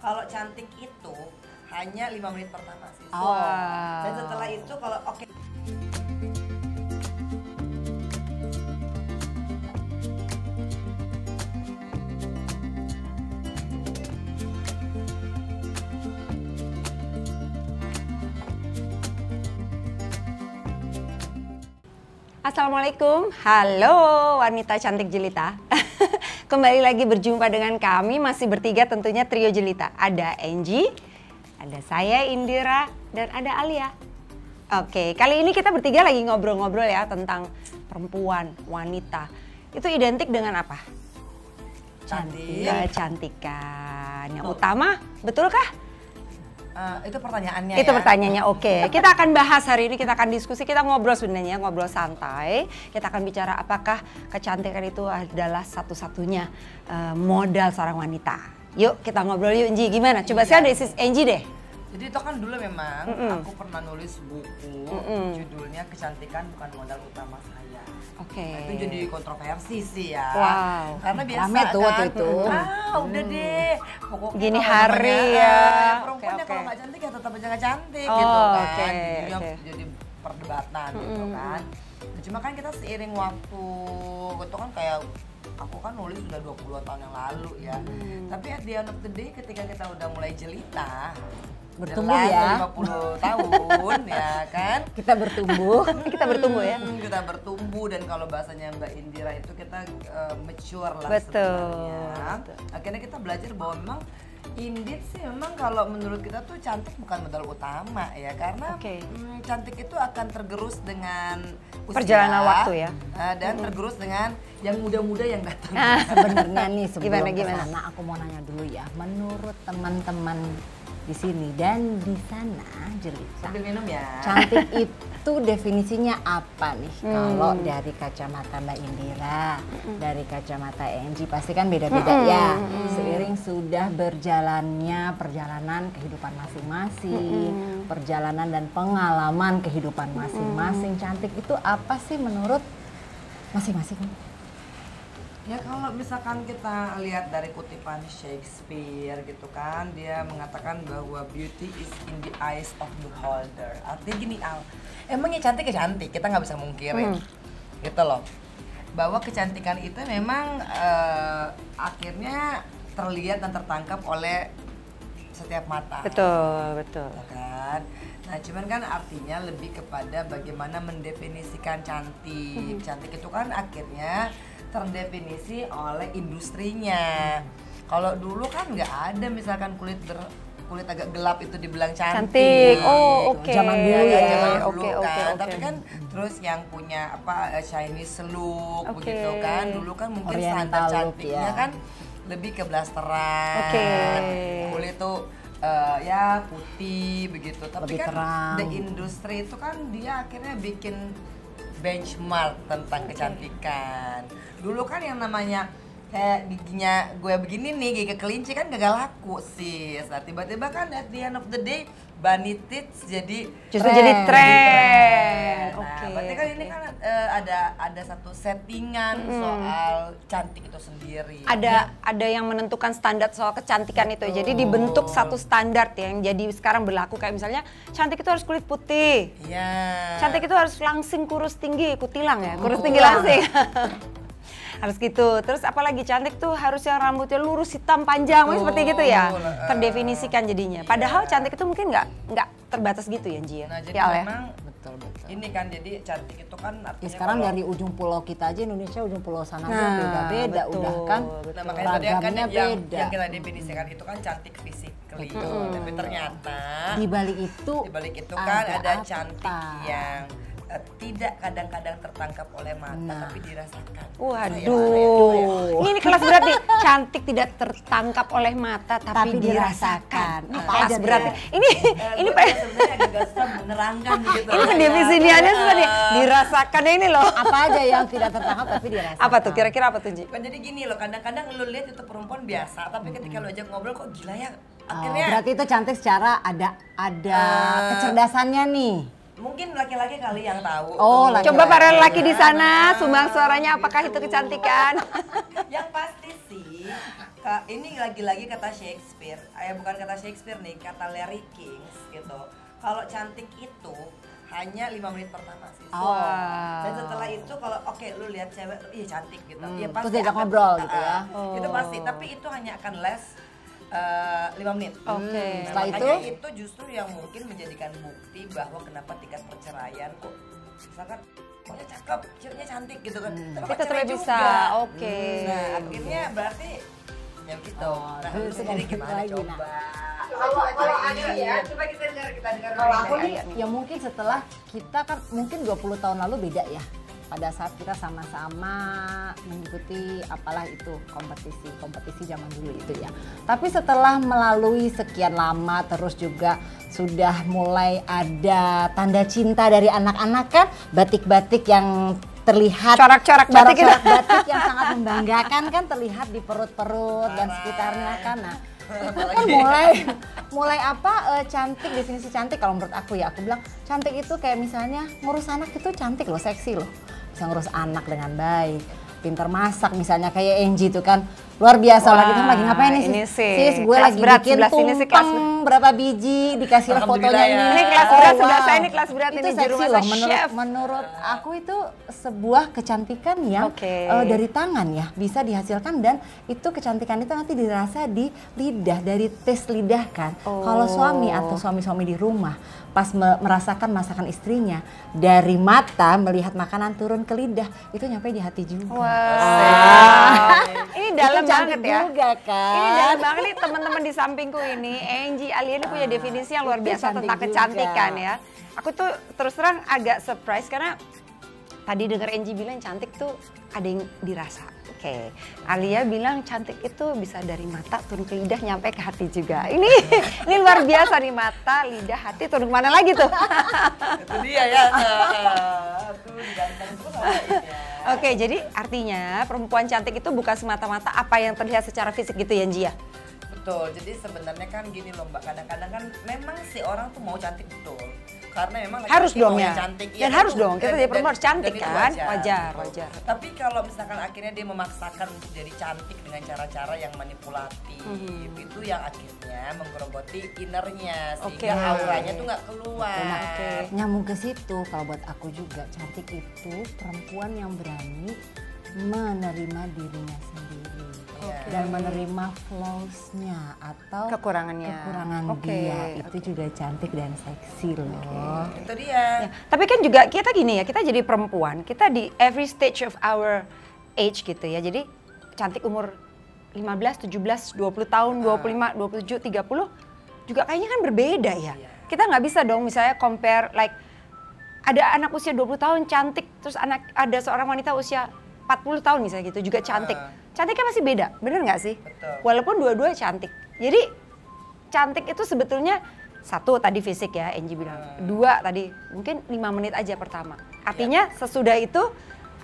Kalau cantik itu hanya 5 menit pertama sih. Oh. Dan setelah itu kalau oke. Assalamualaikum, halo wanita cantik jelita. Kembali lagi berjumpa dengan kami, masih bertiga tentunya trio jelita. Ada Angie, ada saya Indira, dan ada Alia. Oke, kali ini kita bertiga lagi ngobrol-ngobrol ya tentang perempuan, wanita. Itu identik dengan apa? Cantik. Kecantikan. Yang utama, betulkah? Itu pertanyaannya. Itu ya? pertanyaannya, oke. Kita akan bahas hari ini, kita akan diskusi, kita ngobrol sebenarnya, ngobrol santai. Kita akan bicara apakah kecantikan itu adalah satu-satunya modal seorang wanita. Yuk kita ngobrol yuk, Angie. Gimana? Coba sekarang dari sis Angie deh. Jadi itu kan dulu memang aku pernah nulis buku judulnya Kecantikan Bukan Modal Utama Saya. Oke. Nah, itu jadi kontroversi sih ya. Wow. Karena biasa Rame tuh waktu kan, itu. Udah deh. Pokoknya Gini kalau hari namanya, ya. perempuan Oke, kalau oke. nggak cantik ya tetap aja nggak cantik Oh, gitu kan. oke, Jadi yang oke. jadi perdebatan gitu kan. Nah, cuma kan kita seiring waktu gitu kan kayak aku kan nulis sudah 20 tahun yang lalu ya. Tapi at the end of the day ketika kita udah mulai jelita, Bertumbuh jelas ya. 50 tahun ya kan. Kita bertumbuh. Kita bertumbuh ya. Kita bertumbuh dan kalau bahasanya Mbak Indira itu kita mature lah Betul, sebenarnya. betul. Akhirnya kita belajar bahwa memang indeed sih memang kalau menurut kita tuh cantik bukan modal utama ya karena Oke. cantik itu akan tergerus dengan usia, Perjalanan waktu ya. Dan tergerus dengan yang muda-muda yang datang. Sebenarnya nih sebelum Gimana? kesana aku mau nanya dulu ya. Menurut teman-teman di sini dan di sana jelita, Sambil minum ya. cantik itu definisinya apa nih? Kalau dari kacamata Mbak Indira, dari kacamata Angie pasti kan beda-beda ya. Seiring sudah berjalannya perjalanan kehidupan masing-masing, perjalanan dan pengalaman kehidupan masing-masing, cantik itu apa sih menurut masing-masing? Ya kalau misalkan kita lihat dari kutipan Shakespeare gitu kan, dia mengatakan bahwa beauty is in the eyes of the beholder. Artinya gini Al, emangnya cantik ya cantik, kita nggak bisa mungkirin gitu loh. Bahwa kecantikan itu memang akhirnya terlihat dan tertangkap oleh setiap mata. Betul, betul. Ya kan? Nah cuman kan artinya lebih kepada bagaimana mendefinisikan cantik. Cantik itu kan akhirnya terdefinisi oleh industrinya. Kalau dulu kan nggak ada misalkan kulit agak gelap itu dibilang Cantik. cantik. Oh, oke. Zaman dulu Iya, ya. zaman dulu Oke, kan. oke, oke. Tapi kan terus yang punya apa Chinese look Oke. begitu kan. Dulu kan mungkin Oriental standar look, cantiknya ya. kan lebih ke blasteran. Oke. Kulit tuh ya putih begitu. Tapi Lebih kan terang. the industry itu kan dia akhirnya bikin benchmark tentang kecantikan. Dulu kan yang namanya kayak giginya gue begini nih, gigi kelinci kan gak laku sis. Nah tiba-tiba kan at the end of the day bunny teeth jadi Justru jadi tren. Nah, Oke. berarti kan ini oke. kan ada satu settingan soal cantik itu sendiri. Ada yang menentukan standar soal kecantikan itu. Jadi dibentuk satu standar ya, yang jadi sekarang berlaku kayak misalnya cantik itu harus kulit putih. Iya. Cantik itu harus langsing, kurus, tinggi, kutilang ya, kurus, tinggi, langsing. Harus gitu. Terus apalagi cantik tuh harus yang rambutnya lurus, hitam, panjang, seperti gitu ya. Terdefinisikan jadinya. Padahal cantik itu mungkin nggak terbatas gitu ya, Ji ya. Nah jadi Ya, Al, ya? memang Betul, betul. ini kan jadi cantik itu kan artinya Ya sekarang kalau- dari ujung pulau kita aja Indonesia, ujung pulau sana aja Nah, beda-beda betul, udah kan. betul. Nah makanya tadi kan Ragamnya yang beda. kita definisikan itu kan cantik physically. Tapi ternyata Di balik itu dibalik itu kan ada apa? cantik yang tidak kadang-kadang tertangkap oleh mata tapi dirasakan. Waduh, ini kelas berat nih. Cantik tidak tertangkap oleh mata tapi dirasakan. Ini Apa kelas aja tuh berat ya? nih. Ini Gue sebenarnya agak susah menerangkan gitu. ini pendefinisiannya sebenarnya dirasakan ini loh. Apa aja yang tidak tertangkap tapi dirasakan. Apa tuh kira-kira apa tuh, Ji? Kan jadi gini loh, kadang-kadang lu lihat itu perempuan biasa, tapi ketika lu ajak ngobrol kok gila ya. Oh, Akhirnya berarti itu cantik secara ada kecerdasannya nih. mungkin laki-laki kali yang tahu. Oh, tuh. laki-laki. Coba para laki di sana sumbang suaranya apakah itu kecantikan? Yang pasti sih ini lagi-lagi kata Shakespeare, bukan kata Shakespeare nih, kata Larry Kings gitu. Kalau cantik itu hanya 5 menit pertama sih. Dan setelah itu kalau lu lihat cewek, iya cantik gitu. Ya pasti Terus diajak ngobrol gitu ya. Itu pasti, tapi itu hanya akan last 5 menit. Setelah itu justru yang mungkin menjadikan bukti bahwa kenapa tingkat perceraian kok misalkan pokoknya cakep, ceweknya cantik gitu kan. Tapi Kita cerai bisa. juga. Oke. Nah, akhirnya berarti ya gitu. Nah, lu sendiri gimana lagi, coba? Kalau ada ya, coba kita dengar Kalau aku dari nih, ya mungkin setelah kita kan mungkin 20 tahun lalu beda ya. Pada saat kita sama-sama mengikuti apalah itu kompetisi zaman dulu itu ya. Tapi setelah melalui sekian lama terus juga sudah mulai ada tanda cinta dari anak-anak kan, batik-batik yang terlihat Corak-corak batik itu. batik yang sangat membanggakan kan terlihat di perut-perut dan sekitarnya kan. Nah, itu kan mulai cantik, definisi cantik kalau menurut aku ya, aku bilang cantik itu kayak misalnya ngurus anak itu cantik loh, seksi loh, bisa ngurus anak dengan baik, pintar masak misalnya kayak Angie itu kan luar biasa. Lagi ngapain nih ini sis gue kelas lagi berat, bikin sebelah sini sih kelas tumpeng berapa biji, dikasih lah fotonya ya. Ini kelas berat, sebelah saya ini kelas berat, itu ini di seksi rumah loh saya chef. menurut aku itu sebuah kecantikan yang dari tangan ya bisa dihasilkan, dan itu kecantikan itu nanti dirasa di lidah, dari tes lidah kan. Kalau suami atau suami-suami di rumah pas merasakan masakan istrinya, dari mata melihat makanan turun ke lidah, itu nyampe di hati juga. Ini dalam banget ya. Juga, kan? Ini dalam banget nih teman-teman di sampingku ini. Angie, Alia ini punya definisi yang luar biasa tentang kecantikan ya. Aku tuh terus terang agak surprise karena tadi dengar Angie bilang cantik tuh ada yang dirasa. Oke. Alia bilang cantik itu bisa dari mata turun ke lidah nyampe ke hati juga. Ini luar biasa nih, mata, lidah, hati turun kemana lagi tuh? Itu dia ya. Tuh diganteng terus sama ini ya. Oke, jadi artinya perempuan cantik itu bukan semata-mata apa yang terlihat secara fisik gitu ya, Angie ya? Betul, jadi sebenarnya kan gini loh Mbak, kadang-kadang kan memang si orang tuh mau cantik betul. Karena memang harus laki-laki dong mau ya. yang cantik. Dan harus dong, kita jadi perempuan harus cantik itu kan? wajar. Wajar. Tapi kalau misalkan akhirnya dia memaksakan untuk jadi cantik dengan cara-cara yang manipulatif, itu yang akhirnya menggerogoti innernya, sehingga auranya tuh nggak keluar. Nyambung ke situ, kalau buat aku juga cantik itu perempuan yang berani menerima dirinya sendiri dan menerima flaws-nya atau kekurangan dia, itu juga cantik dan seksi loh. Itu dia. Ya, tapi kan juga kita gini ya, kita jadi perempuan, kita di every stage of our age gitu ya. Jadi cantik umur 15, 17, 20 tahun, 25, 27, 30 juga kayaknya kan berbeda ya. Kita nggak bisa dong misalnya compare like ada anak usia 20 tahun cantik, terus ada seorang wanita usia 40 tahun misalnya gitu juga cantik. Cantiknya masih beda, bener nggak sih? Betul. Walaupun dua-dua cantik. Jadi cantik itu sebetulnya satu tadi fisik ya, Angie bilang. Dua tadi mungkin 5 menit aja pertama. Artinya sesudah itu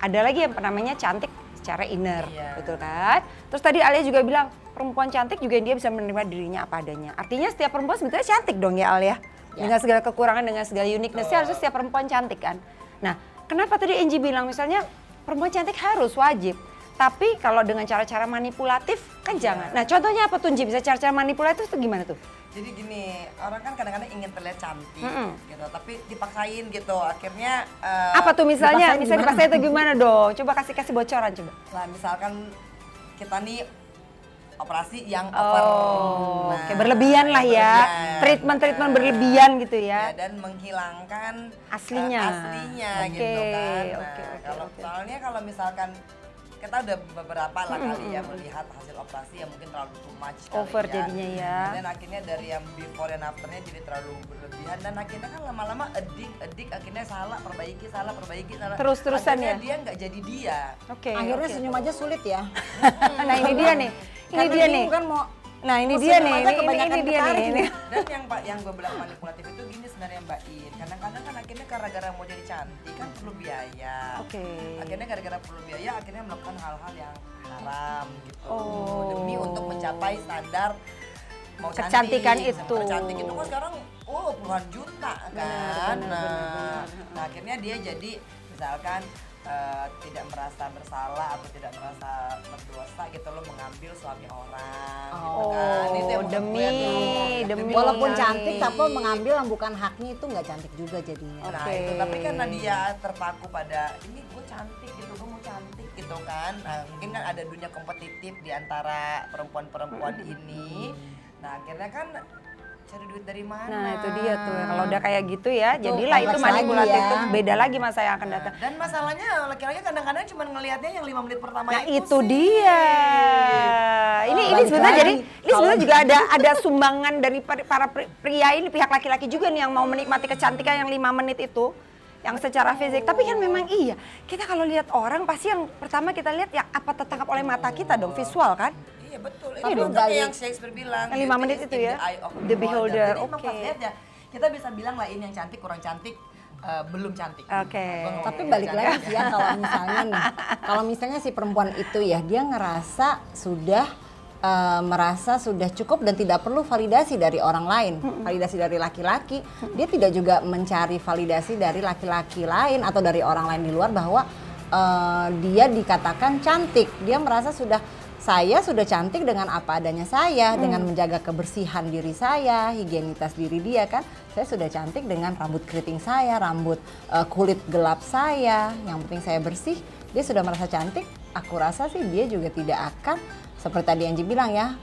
ada lagi yang namanya cantik secara inner, betul kan? Terus tadi Alia juga bilang perempuan cantik juga dia bisa menerima dirinya apa adanya. Artinya setiap perempuan sebetulnya cantik dong ya Alia. Dengan segala kekurangan, dengan segala uniqueness-nya harusnya setiap perempuan cantik kan. Nah, kenapa tadi Angie bilang misalnya perempuan cantik harus wajib. Tapi kalau dengan cara-cara manipulatif kan jangan. Nah contohnya apa tuh Angie? Bisa cara-cara manipulatif itu gimana tuh? Jadi gini, orang kan kadang-kadang ingin terlihat cantik gitu, tapi dipaksain gitu. Akhirnya apa tuh misalnya? Bisa dipaksain itu gimana dong? Coba kasih bocoran coba. Nah, misalkan kita nih operasi yang over. Kayak berlebihan lah ya. Treatment berlebihan gitu ya. Dan menghilangkan aslinya gitu kan. Soalnya kalau misalkan kita udah beberapa lah kali ya melihat hasil operasi yang mungkin terlalu too much over jadinya ya. Dan akhirnya dari yang before dan afternya jadi terlalu berlebihan, dan akhirnya kan lama-lama edik akhirnya salah perbaiki terus-terusan ya. Dia nggak jadi dia. Akhirnya senyum aja sulit ya. Nah ini dia nih. Ini dia nih. Kan mau Nah ini dia nih, ini dia nih. Dan yang gue bilang manipulatif itu gini sebenarnya Mbak In. Kadang-kadang kan akhirnya gara-gara mau jadi cantik kan perlu biaya. Akhirnya gara-gara perlu biaya akhirnya melakukan hal-hal yang haram gitu. Demi untuk mencapai standar mau kecantikan itu. Cantik itu kan sekarang puluhan juta kan. Nah akhirnya dia jadi misalkan tidak merasa bersalah atau tidak merasa berdosa gitu loh mengambil suami orang gitu kan. Itu yang demi walaupun cantik tapi mengambil yang bukan haknya itu nggak cantik juga jadinya. Nah itu, tapi karena dia terpaku pada ini gue cantik gitu, gue mau cantik gitu kan. Nah, mungkin kan ada dunia kompetitif di antara perempuan-perempuan ini. Nah akhirnya kan cari duit dari mana? Nah itu dia tuh, kalau udah kayak gitu ya, Itu jadilah itu kompleks manipulatif lagi ya. tuh beda lagi masa yang akan datang. Dan masalahnya laki-laki kadang-kadang cuma ngelihatnya yang 5 menit pertama Nah itu itu sih. dia. Ini balik sebenarnya lagi. jadi ini sebenarnya juga ada sumbangan dari para pria ini, pihak laki-laki juga nih yang mau menikmati kecantikan yang 5 menit itu, yang secara fisik. Tapi kan memang iya, kita kalau lihat orang pasti yang pertama kita lihat ya apa tertangkap oleh mata kita dong, visual kan. Iya betul. Tapi Itu dong, kayak yang Shakespeare bilang. Yang 5 menit beauty is itu in ya, the eye of the beholder. Jadi emang Oke. pas lihat ya, kita bisa bilang lah ini yang cantik, kurang cantik, belum cantik. Oke. Tapi balik lagi sih ya kalau misalnya nih, kalau misalnya si perempuan itu ya dia ngerasa sudah merasa sudah cukup dan tidak perlu validasi dari orang lain, validasi dari laki-laki, dia tidak juga mencari validasi dari laki-laki lain atau dari orang lain di luar bahwa dia dikatakan cantik, dia merasa saya sudah cantik dengan apa adanya saya, dengan menjaga kebersihan diri saya, higienitas diri dia kan. Saya sudah cantik dengan rambut keriting saya, rambut kulit gelap saya, yang penting saya bersih. Dia sudah merasa cantik, aku rasa sih dia juga tidak akan seperti tadi Angie bilang ya,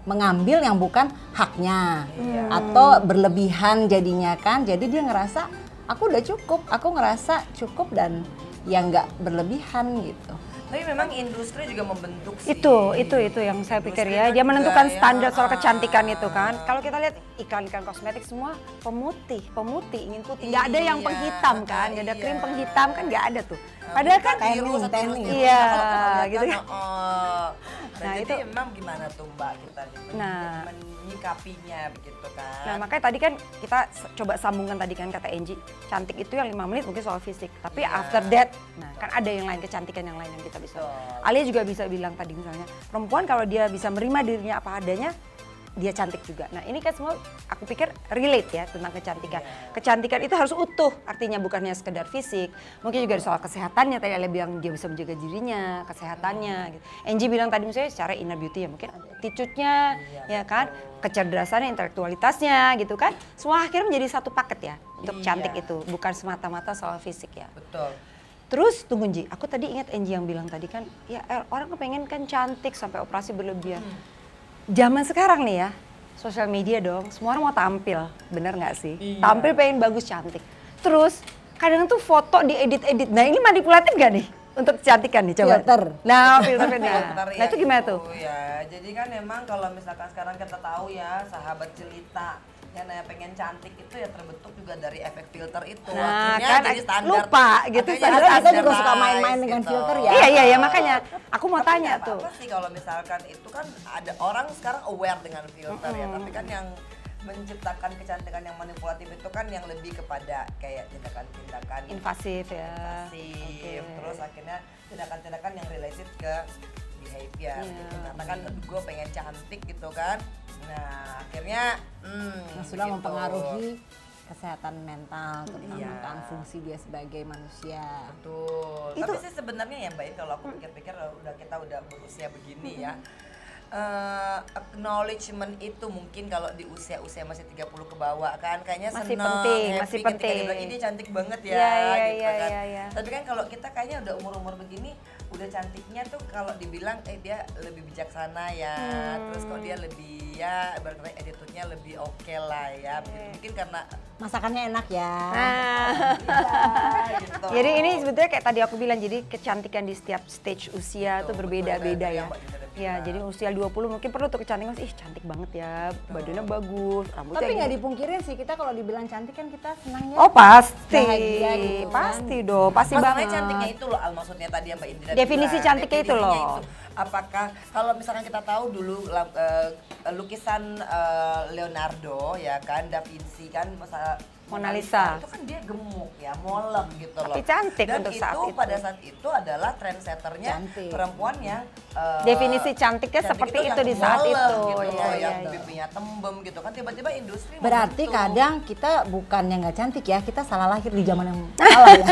mengambil yang bukan haknya. Atau berlebihan jadinya kan, jadi dia ngerasa aku udah cukup, aku ngerasa cukup dan yang nggak berlebihan gitu. Tapi memang industri juga membentuk sih. Itu yang saya pikir ya. Dia menentukan standar soal kecantikan itu kan. Kalau kita lihat iklan-iklan kosmetik semua pemutih ingin putih. Nggak ada yang penghitam kan, nggak ada krim penghitam kan, nggak ada tuh. Padahal kan tanning. Iya, gitu kan. Nah itu memang gimana tuh Mbak kita menyikapinya begitu kan. Nah makanya tadi kan kita coba sambungkan tadi kan kata Angie, cantik itu yang 5 menit mungkin soal fisik. Tapi after that, nah kan ada yang lain, kecantikan yang lain yang kita bisa. Alia juga bisa bilang tadi misalnya, perempuan kalau dia bisa menerima dirinya apa adanya, dia cantik juga. Nah ini kan semua aku pikir relate ya tentang kecantikan. Kecantikan itu harus utuh, artinya bukannya sekedar fisik. Mungkin juga soal kesehatannya, tadi Alia bilang dia bisa menjaga dirinya, kesehatannya. Gitu. Angie bilang tadi misalnya secara inner beauty ya mungkin attitude-nya, ya kan, kecerdasannya, intelektualitasnya gitu kan. Semua akhirnya menjadi satu paket ya untuk cantik itu, bukan semata-mata soal fisik ya. Betul. Terus tunggu Angie, aku tadi ingat Angie yang bilang tadi kan, ya orang kepengen kan cantik sampai operasi berlebihan. Zaman sekarang nih ya, sosial media dong, semua orang mau tampil, bener nggak sih? Iya. Tampil pengen bagus cantik. Terus kadang tuh foto diedit-edit, nah ini manipulatif gak nih untuk kecantikan nih coba? Filter. Nah filter. Nah itu gimana tuh? Ya, jadi kan memang kalau misalkan sekarang kita tahu ya sahabat jelita yang pengen cantik itu ya terbentuk juga dari efek filter itu. Nah Akhirnya kan jadi standar. lupa gitu. Akhirnya Kita juga suka main-main dengan gitu. filter ya. Iya makanya aku mau Tapi tanya nggak tuh. apa-apa sih kalau misalkan itu kan ada orang sekarang aware dengan filter ya, tapi kan yang menciptakan kecantikan yang manipulatif itu kan yang lebih kepada kayak tindakan-tindakan Invasif ya. invasif, terus akhirnya tindakan-tindakan yang related ke behavior gitu. Karena kan gue pengen cantik gitu kan. Nah akhirnya Sudah begitu. mempengaruhi kesehatan mental, tentang Iya. tentang fungsi dia sebagai manusia. Betul. Tapi sih sebenarnya ya Mbak, kalau aku pikir-pikir kita udah berusia begini ya. Acknowledgement itu mungkin kalau di usia-usia masih 30 ke bawah kan kayaknya Masih seneng, penting, happy masih ketika penting. dia bilang, ini cantik banget ya, Iya, gitu kan. iya. Tapi kan kalau kita kayaknya udah umur-umur begini udah cantiknya tuh kalau dibilang dia lebih bijaksana ya, terus kok dia lebih ya berarti attitude-nya lebih oke lah ya, begitu. Mungkin karena Masakannya enak ya. gitu. Jadi ini sebetulnya kayak tadi aku bilang, jadi kecantikan di setiap stage usia tuh berbeda-beda ya. Ya, jadi usia 20 mungkin perlu tuh kecantikan, ih cantik banget ya, badannya bagus, rambutnya Tapi nggak gini. dipungkirin sih, kita kalau dibilang cantik kan kita senang ya. Oh pasti, Bahagia gitu kan. pasti dong, pasti Masalahnya banget. cantiknya itu loh, maksudnya tadi yang Mbak Indira Definisi bilang, cantiknya itu definisinya loh. Apakah kalau misalkan kita tahu dulu lukisan Leonardo ya kan, Da Vinci kan, masa Mona Lisa. itu kan dia gemuk ya, molek gitu loh. Tapi cantik dan untuk itu saat itu. pada saat itu adalah trendsetternya Cantik. perempuan yang Definisi cantiknya cantik seperti itu yang di saat molek itu. gitu Iya, loh, iya, yang iya. pipinya tembem gitu kan, tiba-tiba industri Berarti membentuk. kadang kita bukannya nggak cantik ya, kita salah lahir di zaman yang salah ya.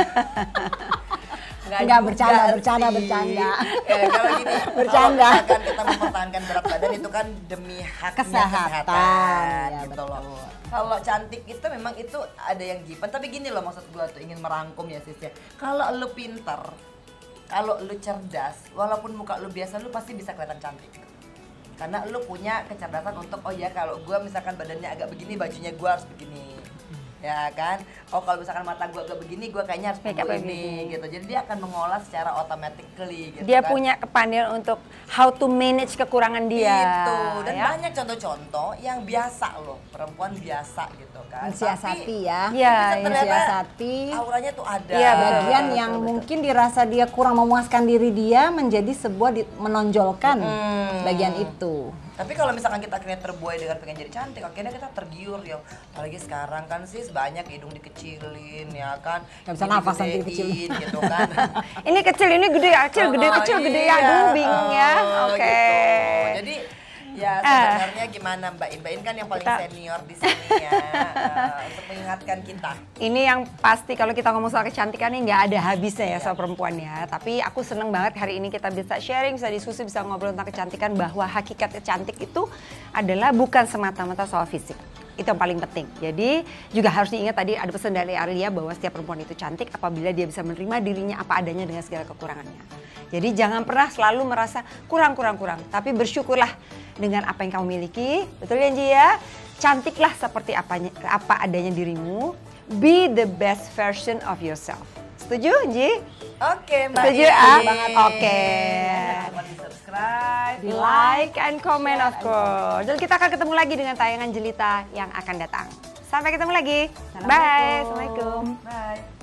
Enggak, bercanda. Kalau gini, Bercanda. kalau misalkan kita mempertahankan berat badan itu kan demi haknya kesehatan Ya, gitu loh. betul. Kalau cantik itu memang itu ada yang given, tapi gini loh maksud gua tuh ingin merangkum ya sis ya. Kalau lu pinter, kalau lu cerdas, walaupun muka lu biasa lu pasti bisa kelihatan cantik. Karena lu punya kecerdasan untuk oh ya kalau gua misalkan badannya agak begini, bajunya gua harus begini. Ya kan? Oh kalau misalkan mata gua agak begini, gua kayaknya harus Make up begini begini. gitu. Jadi dia akan mengolah secara automatically gitu Dia kan. punya kepandaian untuk how to manage kekurangan dia. Gitu. Dan ya. banyak contoh-contoh yang biasa loh, perempuan biasa gitu kan. Mensiasati ya. Iya, Tapi ternyata mensiasati. auranya tuh ada. Iya, betul, Bagian betul, yang betul. mungkin dirasa dia kurang memuaskan diri dia menjadi sebuah menonjolkan bagian itu. Tapi kalau misalkan kita akhirnya terbuai dengan pengen jadi cantik, akhirnya kita tergiur ya. Apalagi sekarang kan sis banyak hidung dikecilin ya kan. Nggak bisa nafas nanti Digedein gitu kan. Ini kecil, ini gede, kecil, gede, kecil, gede ya, aduh bingung ya. Oke. Gitu. Jadi ya sebenarnya gimana Mbak In? Mbak In kan yang paling Kita- senior di sini ya. Untuk mengingatkan kita. Ini yang pasti kalau kita ngomong soal kecantikan ini nggak ada habisnya ya soal perempuan ya. Tapi aku seneng banget hari ini kita bisa sharing, bisa diskusi, bisa ngobrol tentang kecantikan bahwa hakikat kecantik itu adalah bukan semata-mata soal fisik. Itu yang paling penting. Jadi juga harus diingat tadi ada pesan dari Arlia bahwa setiap perempuan itu cantik apabila dia bisa menerima dirinya apa adanya dengan segala kekurangannya. Jadi jangan pernah selalu merasa kurang. Tapi bersyukurlah dengan apa yang kamu miliki. Betul ya Ji ya? Cantiklah seperti apa adanya dirimu. Be the best version of yourself. Setuju Ji? Oke Mbak Setuju In. ah? Oke. Jangan lupa di subscribe. Di like and comment of course. Dan kita akan ketemu lagi dengan tayangan jelita yang akan datang. Sampai ketemu lagi. Bye. Assalamualaikum. Bye.